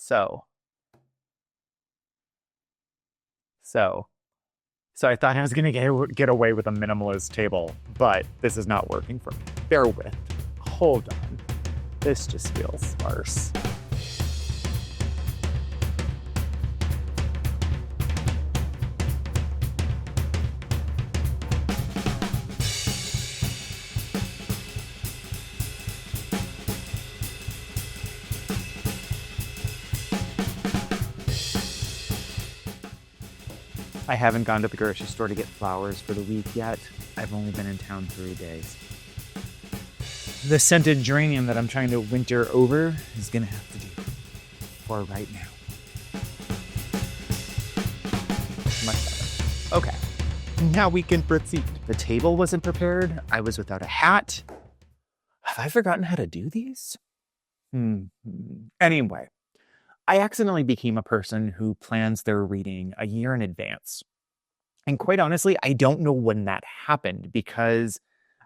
So I thought I was going to get away with a minimalist table, but this is not working for me. Bear with. Hold on. This just feels sparse. I haven't gone to the grocery store to get flowers for the week yet. I've only been in town 3 days. The scented geranium that I'm trying to winter over is gonna have to do for right now. Much better. Okay, now we can proceed. The table wasn't prepared. I was without a hat. Have I forgotten how to do these? Anyway. I accidentally became a person who plans their reading a year in advance. And quite honestly, I don't know when that happened because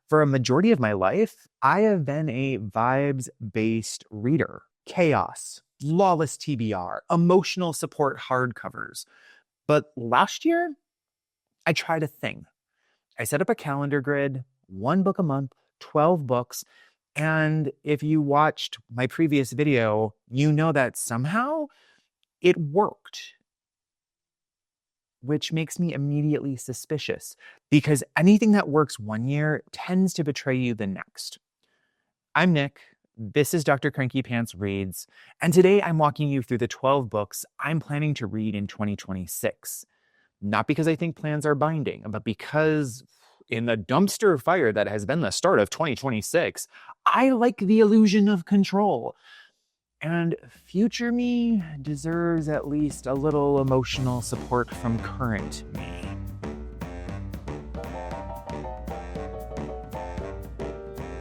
for a majority of my life, I have been a vibes-based reader. Chaos, lawless TBR, emotional support hardcovers. But last year, I tried a thing. I set up a calendar grid, 1 book a month, 12 books. And if you watched my previous video, you know that somehow it worked, which makes me immediately suspicious because anything that works one year tends to betray you the next. I'm Nick. This is DrCrankyPantsReads, and today I'm walking you through the 12 books I'm planning to read in 2026. Not because I think plans are binding, but because in the dumpster fire that has been the start of 2026, I like the illusion of control. And future me deserves at least a little emotional support from current me.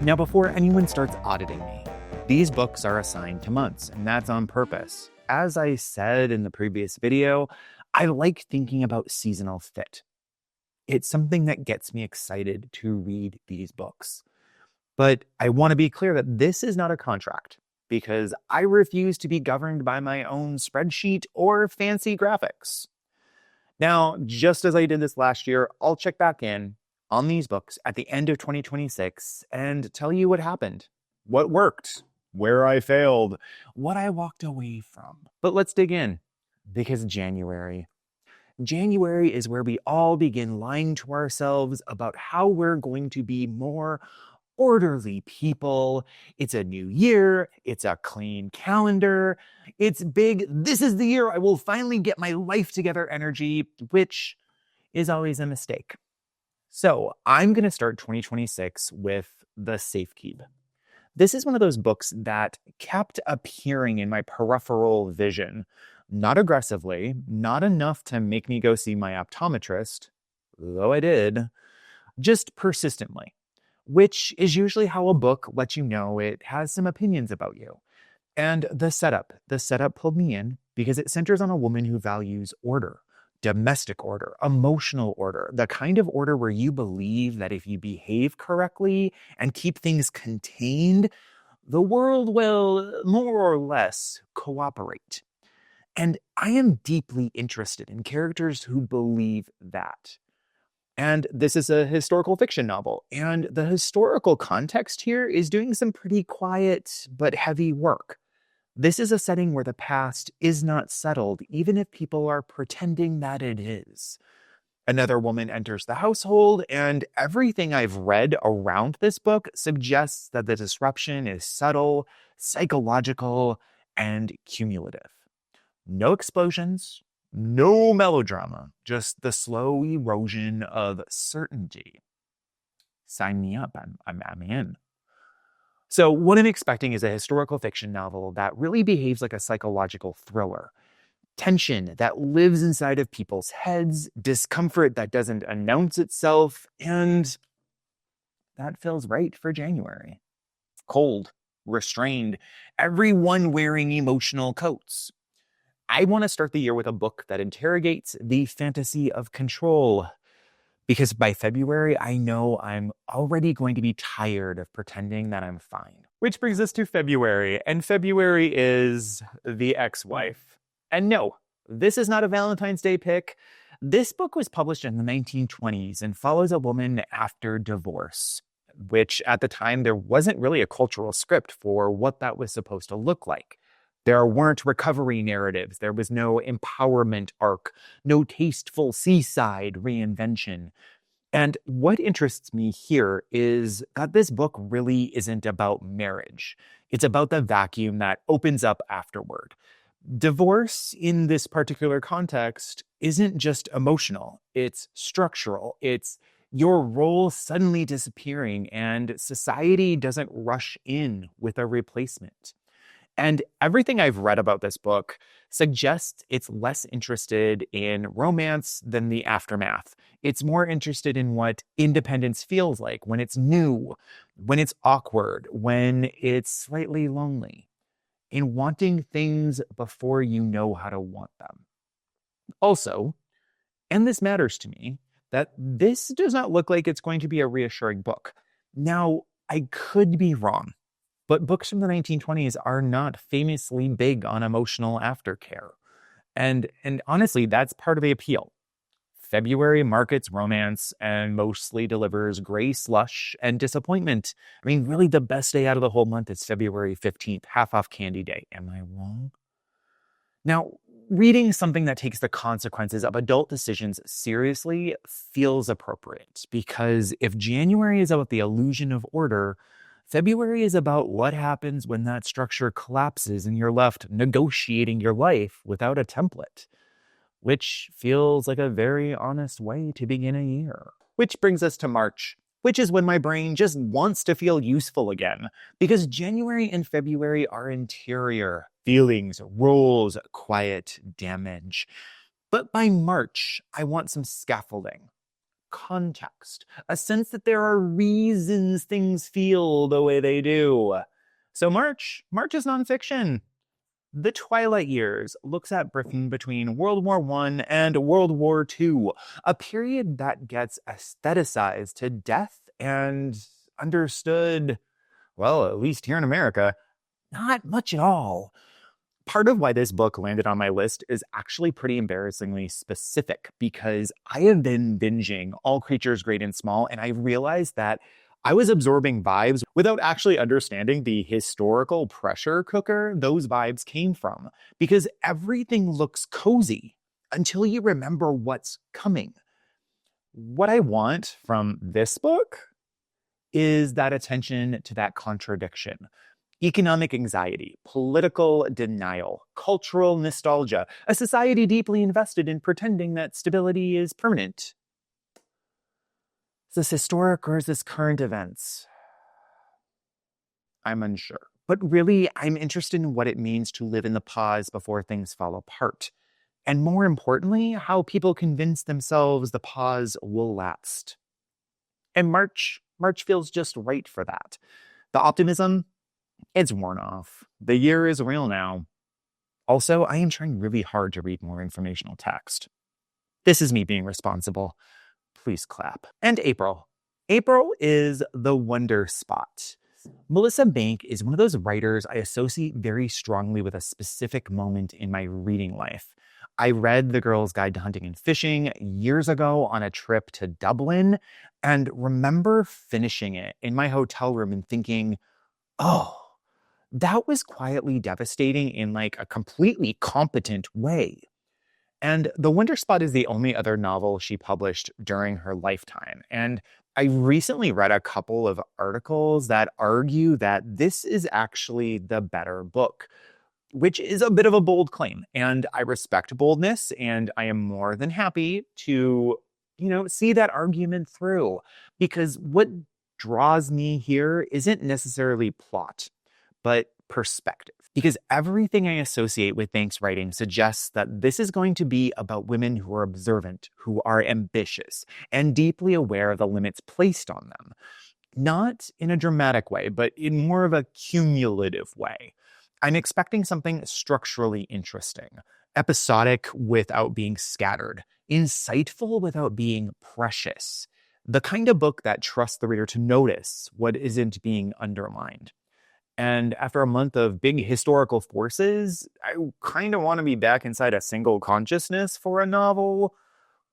Now, before anyone starts auditing me, these books are assigned to months, and that's on purpose. As I said in the previous video, I like thinking about seasonal fit. It's something that gets me excited to read these books. But I want to be clear that this is not a contract because I refuse to be governed by my own spreadsheet or fancy graphics. Now, just as I did this last year, I'll check back in on these books at the end of 2026 and tell you what happened, what worked, where I failed, what I walked away from. But let's dig in because January is where we all begin lying to ourselves about how we're going to be more orderly people. It's a new year. It's a clean calendar. It's big. This is the year I will finally get my life together energy, which is always a mistake. So I'm going to start 2026 with The Safekeep. This is one of those books that kept appearing in my peripheral vision. Not aggressively, not enough to make me go see my optometrist, though I did, just persistently, which is usually how a book lets you know it has some opinions about you. And the setup pulled me in because it centers on a woman who values order, domestic order, emotional order, the kind of order where you believe that if you behave correctly and keep things contained, the world will more or less cooperate. And I am deeply interested in characters who believe that. And this is a historical fiction novel, and the historical context here is doing some pretty quiet but heavy work. This is a setting where the past is not settled, even if people are pretending that it is. Another woman enters the household, and everything I've read around this book suggests that the disruption is subtle, psychological, and cumulative. No explosions, no melodrama, just the slow erosion of certainty. Sign me up, I'm in. So what I'm expecting is a historical fiction novel that really behaves like a psychological thriller. Tension that lives inside of people's heads, discomfort that doesn't announce itself, and that feels right for January. Cold, restrained, everyone wearing emotional coats. I want to start the year with a book that interrogates the fantasy of control. Because by February, I know I'm already going to be tired of pretending that I'm fine. Which brings us to February, and February is The Ex-Wife. And no, this is not a Valentine's Day pick. This book was published in the 1920s and follows a woman after divorce, which at the time there wasn't really a cultural script for what that was supposed to look like. There weren't recovery narratives. There was no empowerment arc, no tasteful seaside reinvention. And what interests me here is that this book really isn't about marriage. It's about the vacuum that opens up afterward. Divorce in this particular context isn't just emotional, it's structural. It's your role suddenly disappearing and society doesn't rush in with a replacement. And everything I've read about this book suggests it's less interested in romance than the aftermath. It's more interested in what independence feels like when it's new, when it's awkward, when it's slightly lonely, in wanting things before you know how to want them. Also, and this matters to me, that this does not look like it's going to be a reassuring book. Now, I could be wrong. But books from the 1920s are not famously big on emotional aftercare. And honestly, that's part of the appeal. February markets romance and mostly delivers gray slush and disappointment. I mean, really the best day out of the whole month is February 15th, half off candy day. Am I wrong? Now, reading something that takes the consequences of adult decisions seriously feels appropriate, because if January is about the illusion of order, February is about what happens when that structure collapses and you're left negotiating your life without a template, which feels like a very honest way to begin a year. Which brings us to March, which is when my brain just wants to feel useful again, because January and February are interior feelings, roles, quiet damage. But by March, I want some scaffolding. Context, a sense that there are reasons things feel the way they do. So March is nonfiction. The Twilight Years looks at Britain between World War I and World War II, a period that gets aestheticized to death and understood, well, at least here in America, not much at all. Part of why this book landed on my list is actually pretty embarrassingly specific, because I have been binging All Creatures Great and Small, and I realized that I was absorbing vibes without actually understanding the historical pressure cooker those vibes came from, because everything looks cozy until you remember what's coming. What I want from this book is that attention to that contradiction. Economic anxiety, political denial, cultural nostalgia, a society deeply invested in pretending that stability is permanent. Is this historic or is this current events? I'm unsure. But really, I'm interested in what it means to live in the pause before things fall apart. And more importantly, how people convince themselves the pause will last. And March feels just right for that. The optimism, it's worn off. The year is real now. Also, I am trying really hard to read more informational text. This is me being responsible. Please clap. And April. April is the wonder spot. Melissa Bank is one of those writers I associate very strongly with a specific moment in my reading life. I read The Girl's Guide to Hunting and Fishing years ago on a trip to Dublin, and remember finishing it in my hotel room and thinking, oh, that was quietly devastating in like a completely competent way. And The Wonder Spot is the only other novel she published during her lifetime. And I recently read a couple of articles that argue that this is actually the better book, which is a bit of a bold claim. And I respect boldness, and I am more than happy to, see that argument through. Because what draws me here isn't necessarily plot, but perspective. Because everything I associate with Banks' writing suggests that this is going to be about women who are observant, who are ambitious, and deeply aware of the limits placed on them. Not in a dramatic way, but in more of a cumulative way. I'm expecting something structurally interesting, episodic without being scattered, insightful without being precious. The kind of book that trusts the reader to notice what isn't being underlined. And after a month of big historical forces, I kind of want to be back inside a single consciousness for a novel,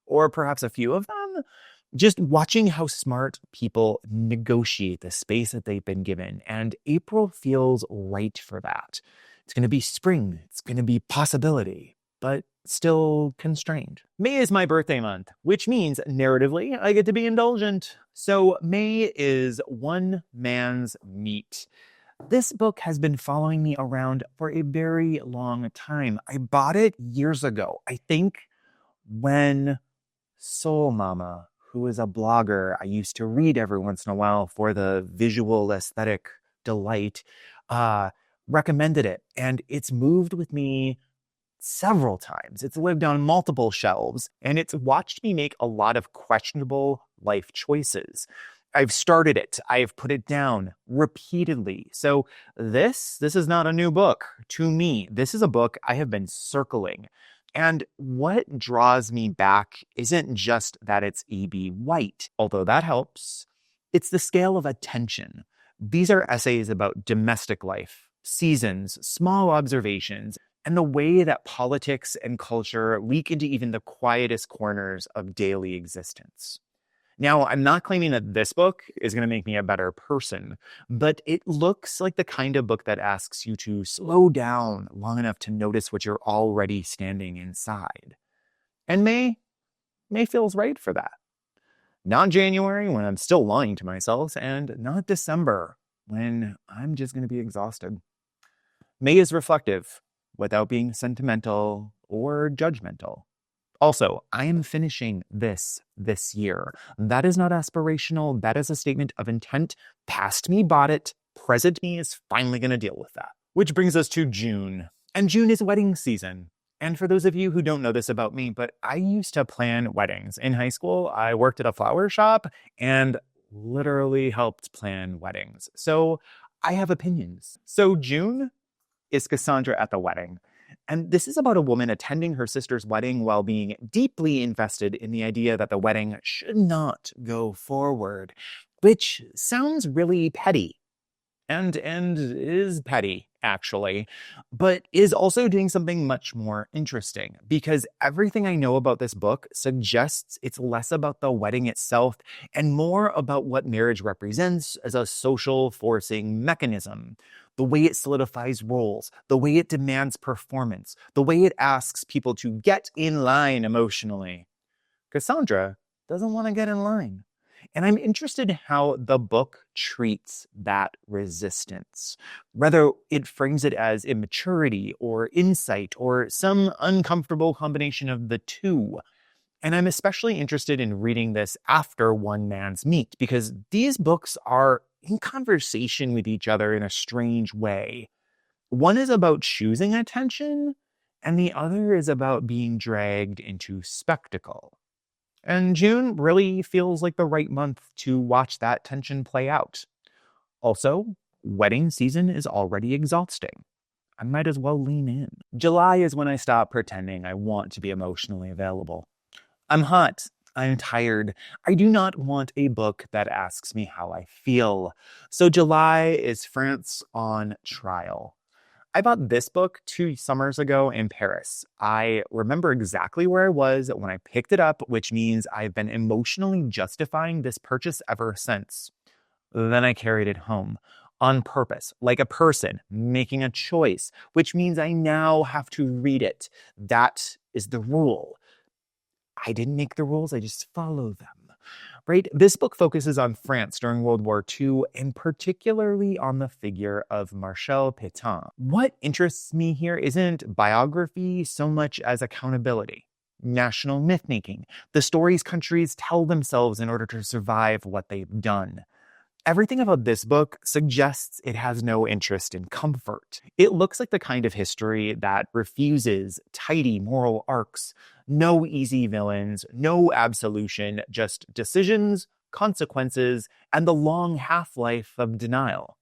or perhaps a few of them. Just watching how smart people negotiate the space that they've been given. And April feels right for that. It's going to be spring. It's going to be possibility, but still constrained. May is my birthday month, which means narratively, I get to be indulgent. So May is One Man's Meat. This book has been following me around for a very long time. I bought it years ago. I think when Soul Mama, who is a blogger I used to read every once in a while for the visual aesthetic delight, recommended it. And it's moved with me several times. It's lived on multiple shelves, and it's watched me make a lot of questionable life choices. I've started it. I've put it down repeatedly. So this is not a new book to me. This is a book I have been circling. And what draws me back isn't just that it's E.B. White, although that helps. It's the scale of attention. These are essays about domestic life, seasons, small observations, and the way that politics and culture leak into even the quietest corners of daily existence. Now, I'm not claiming that this book is going to make me a better person, but it looks like the kind of book that asks you to slow down long enough to notice what you're already standing inside. And May feels right for that. Not January, when I'm still lying to myself, and not December, when I'm just going to be exhausted. May is reflective, without being sentimental or judgmental. Also, I am finishing this year. That is not aspirational. That is a statement of intent. Past me bought it. Present me is finally going to deal with that. Which brings us to June. And June is wedding season. And for those of you who don't know this about me, but I used to plan weddings. In high school, I worked at a flower shop and literally helped plan weddings. So I have opinions. So June is Cassandra at the wedding. And this is about a woman attending her sister's wedding while being deeply invested in the idea that the wedding should not go forward, which sounds really petty. And is petty, actually, but is also doing something much more interesting, because everything I know about this book suggests it's less about the wedding itself and more about what marriage represents as a social forcing mechanism. The way it solidifies roles, the way it demands performance, the way it asks people to get in line emotionally. Cassandra doesn't want to get in line. And I'm interested in how the book treats that resistance, whether it frames it as immaturity or insight or some uncomfortable combination of the two. And I'm especially interested in reading this after One Man's Meat, because these books are in conversation with each other in a strange way. One is about choosing attention, and the other is about being dragged into spectacle. And June really feels like the right month to watch that tension play out. Also, wedding season is already exhausting. I might as well lean in. July is when I stop pretending I want to be emotionally available. I'm hot. I'm tired. I do not want a book that asks me how I feel. So July is France on Trial. I bought this book 2 summers ago in Paris. I remember exactly where I was when I picked it up, which means I've been emotionally justifying this purchase ever since. Then I carried it home on purpose, like a person making a choice, which means I now have to read it. That is the rule. I didn't make the rules, I just follow them. Right? This book focuses on France during World War II, and particularly on the figure of Marcel Pétain. What interests me here isn't biography so much as accountability, national myth-making, the stories countries tell themselves in order to survive what they've done. Everything about this book suggests it has no interest in comfort. It looks like the kind of history that refuses tidy moral arcs, no easy villains, no absolution, just decisions, consequences, and the long half-life of denial.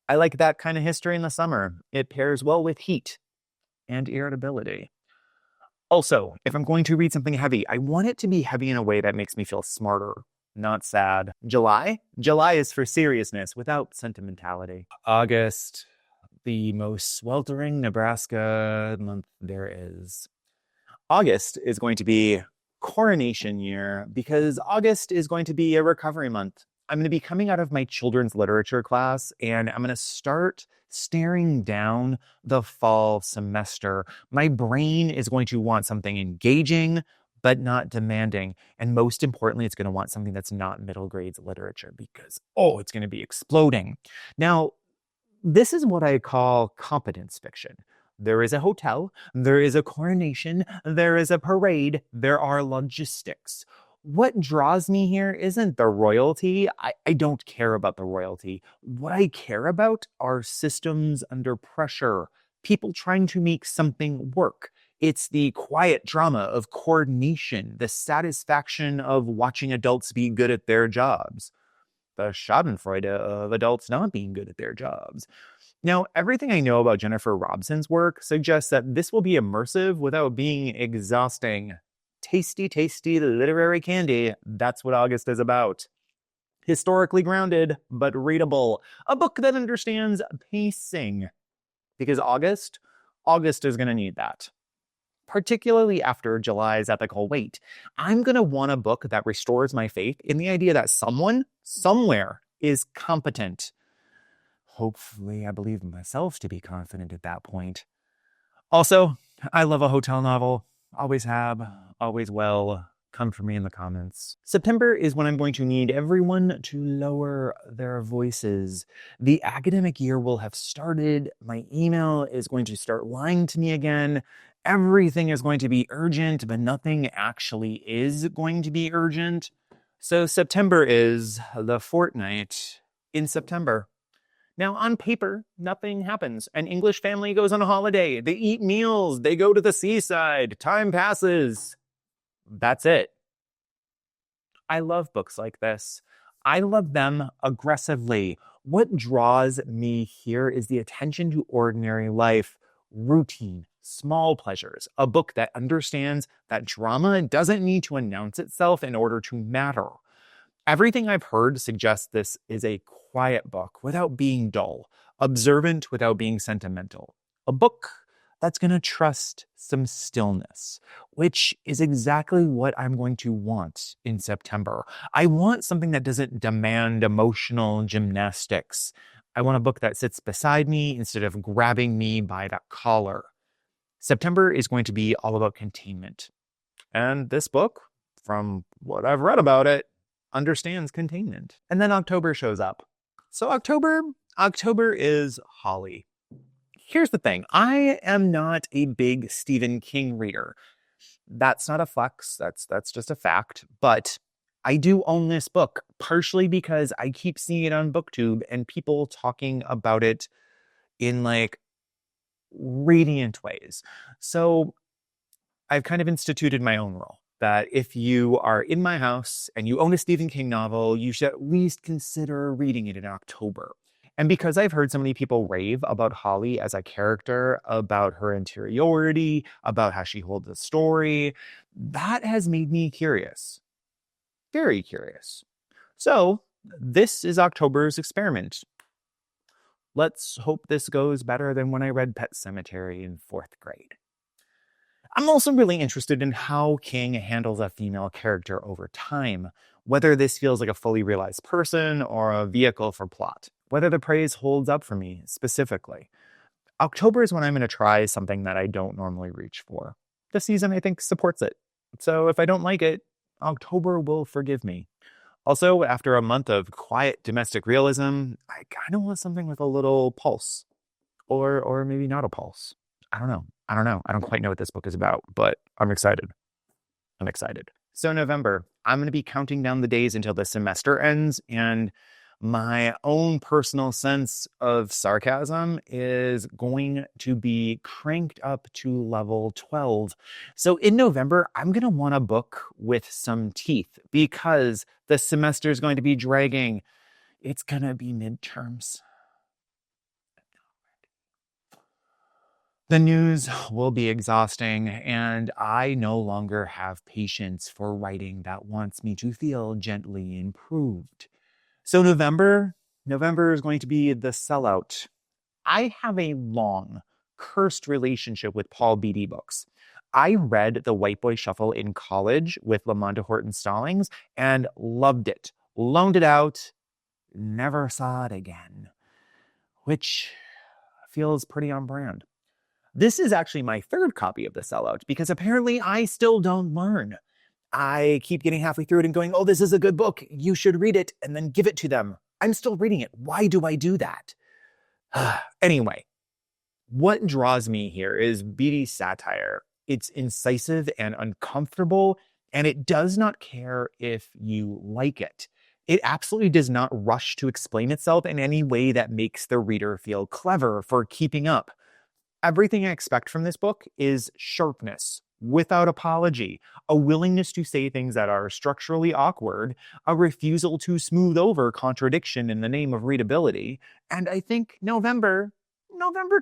I like that kind of history in the summer. It pairs well with heat and irritability. Also, if I'm going to read something heavy, I want it to be heavy in a way that makes me feel smarter. not sad. July? July is for seriousness without sentimentality. August, the most sweltering Nebraska month there is. August is going to be coronation year because August is going to be a recovery month. I'm going to be coming out of my children's literature class and I'm going to start staring down the fall semester. My brain is going to want something engaging, but not demanding. And most importantly, it's going to want something that's not middle grades literature because, it's going to be exploding. Now, this is what I call competence fiction. There is a hotel, there is a coronation, there is a parade, there are logistics. What draws me here isn't the royalty. I don't care about the royalty. What I care about are systems under pressure, people trying to make something work. It's the quiet drama of coordination, the satisfaction of watching adults be good at their jobs, the schadenfreude of adults not being good at their jobs. Now, everything I know about Jennifer Robson's work suggests that this will be immersive without being exhausting. Tasty, tasty literary candy. That's what August is about. Historically grounded, but readable. A book that understands pacing. Because August is going to need that. Particularly after July's ethical wait. I'm going to want a book that restores my faith in the idea that someone, somewhere, is competent. Hopefully, I believe myself to be confident at that point. Also, I love a hotel novel. Always have, always will. Come for me in the comments. September is when I'm going to need everyone to lower their voices. The academic year will have started. My email is going to start lying to me again. Everything is going to be urgent, but nothing actually is going to be urgent. So September is the fortnight in September. Now, on paper, nothing happens. An English family goes on a holiday. They eat meals. They go to the seaside. Time passes. That's it. I love books like this. I love them aggressively. What draws me here is the attention to ordinary life, routine, small pleasures. A book that understands that drama doesn't need to announce itself in order to matter. Everything I've heard suggests this is a quiet book without being dull, observant without being sentimental. A book that's going to trust some stillness, which is exactly what I'm going to want in September. I want something that doesn't demand emotional gymnastics. I want a book that sits beside me instead of grabbing me by the collar. September is going to be all about containment. And this book, from what I've read about it, understands containment. And then October shows up. So October is Holly. Here's the thing. I am not a big Stephen King reader. That's not a flex. That's just a fact. But I do own this book, partially because I keep seeing it on booktube and people talking about it in like radiant ways. So I've kind of instituted my own rule that if you are in my house and you own a Stephen King novel, you should at least consider reading it in October. And because I've heard so many people rave about Holly as a character, about her interiority, about how she holds a story, that has made me curious. Very curious. So this is October's experiment. Let's hope this goes better than when I read Pet Sematary in 4th grade. I'm also really interested in how King handles a female character over time, whether this feels like a fully realized person or a vehicle for plot, whether the praise holds up for me specifically. October is when I'm going to try something that I don't normally reach for. This season, I think, supports it. So if I don't like it, October will forgive me. Also, after a month of quiet domestic realism, I kind of want something with a little pulse. Or maybe not a pulse. I don't know. I don't quite know what this book is about, but I'm excited. So November, I'm going to be counting down the days until the semester ends, and my own personal sense of sarcasm is going to be cranked up to level 12. So in November, I'm going to want a book with some teeth because the semester is going to be dragging. It's going to be midterms. The news will be exhausting, and I no longer have patience for writing that wants me to feel gently improved. So November is going to be the sellout. I have a long, cursed relationship with Paul Beatty books. I read The White Boy Shuffle in college with Lamonda Horton Stallings and loved it. Loaned it out, never saw it again, which feels pretty on brand. This is actually my third copy of The Sellout because apparently I still don't learn. I keep getting halfway through it and going, oh, this is a good book. You should read it, and then give it to them. I'm still reading it. Why do I do that? Anyway, what draws me here is Beatty's satire. It's incisive and uncomfortable, and it does not care if you like it. It absolutely does not rush to explain itself in any way that makes the reader feel clever for keeping up. Everything I expect from this book is sharpness, without apology, a willingness to say things that are structurally awkward, a refusal to smooth over contradiction in the name of readability, and I think November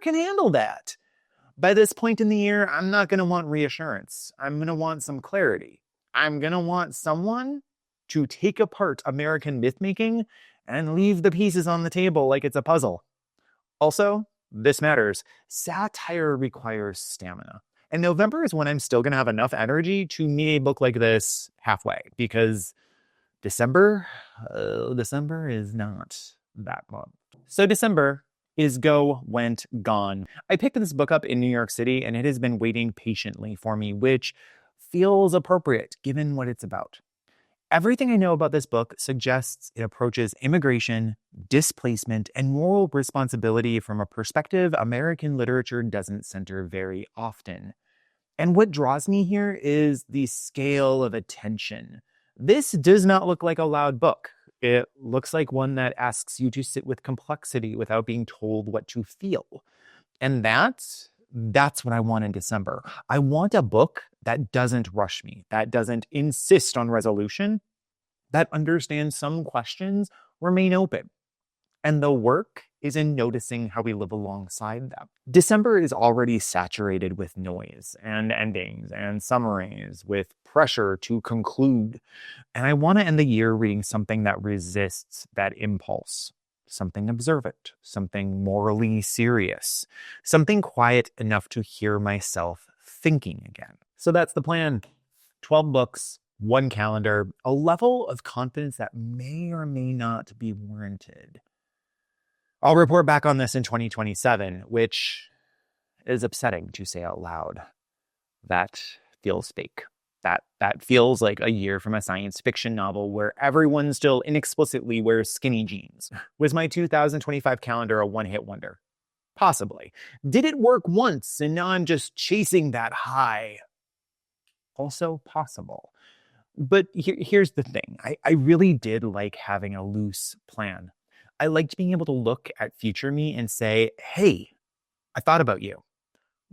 can handle that. By this point in the year, I'm not going to want reassurance. I'm going to want some clarity. I'm going to want someone to take apart American mythmaking and leave the pieces on the table like it's a puzzle. Also, this matters. Satire requires stamina. And November is when I'm still going to have enough energy to meet a book like this halfway, because December is not that month. So December is Go, Went, Gone. I picked this book up in New York City, and it has been waiting patiently for me, which feels appropriate given what it's about. Everything I know about this book suggests it approaches immigration, displacement, and moral responsibility from a perspective American literature doesn't center very often. And what draws me here is the scale of attention. This does not look like a loud book. It looks like one that asks you to sit with complexity without being told what to feel. And that's what I want in December. I want a book that doesn't rush me, that doesn't insist on resolution, that understands some questions remain open. And the work is in noticing how we live alongside them. December is already saturated with noise and endings and summaries, with pressure to conclude. And I want to end the year reading something that resists that impulse. Something observant, something morally serious, something quiet enough to hear myself thinking again. So that's the plan. 12 books, one calendar, a level of confidence that may or may not be warranted. I'll report back on this in 2027, which is upsetting to say out loud. That feels fake. That feels like a year from a science fiction novel where everyone still inexplicitly wears skinny jeans. Was my 2025 calendar a one-hit wonder? Possibly. Did it work once and now I'm just chasing that high? Also possible. But here's the thing. I really did like having a loose plan. I liked being able to look at future me and say, hey, I thought about you.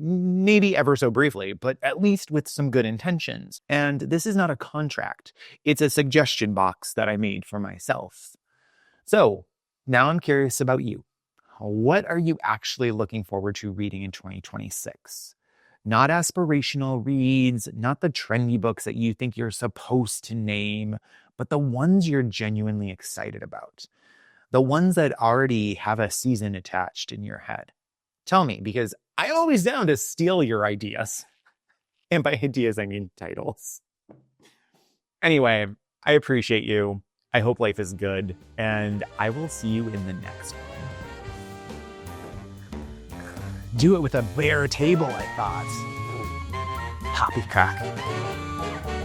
Maybe ever so briefly, but at least with some good intentions. And this is not a contract. It's a suggestion box that I made for myself. So now I'm curious about you. What are you actually looking forward to reading in 2026? Not aspirational reads, not the trendy books that you think you're supposed to name, but the ones you're genuinely excited about. The ones that already have a season attached in your head. Tell me, because I'm always down to steal your ideas. And by ideas, I mean titles. Anyway, I appreciate you. I hope life is good. And I will see you in the next one. Do it with a bare table, I thought. Poppycock.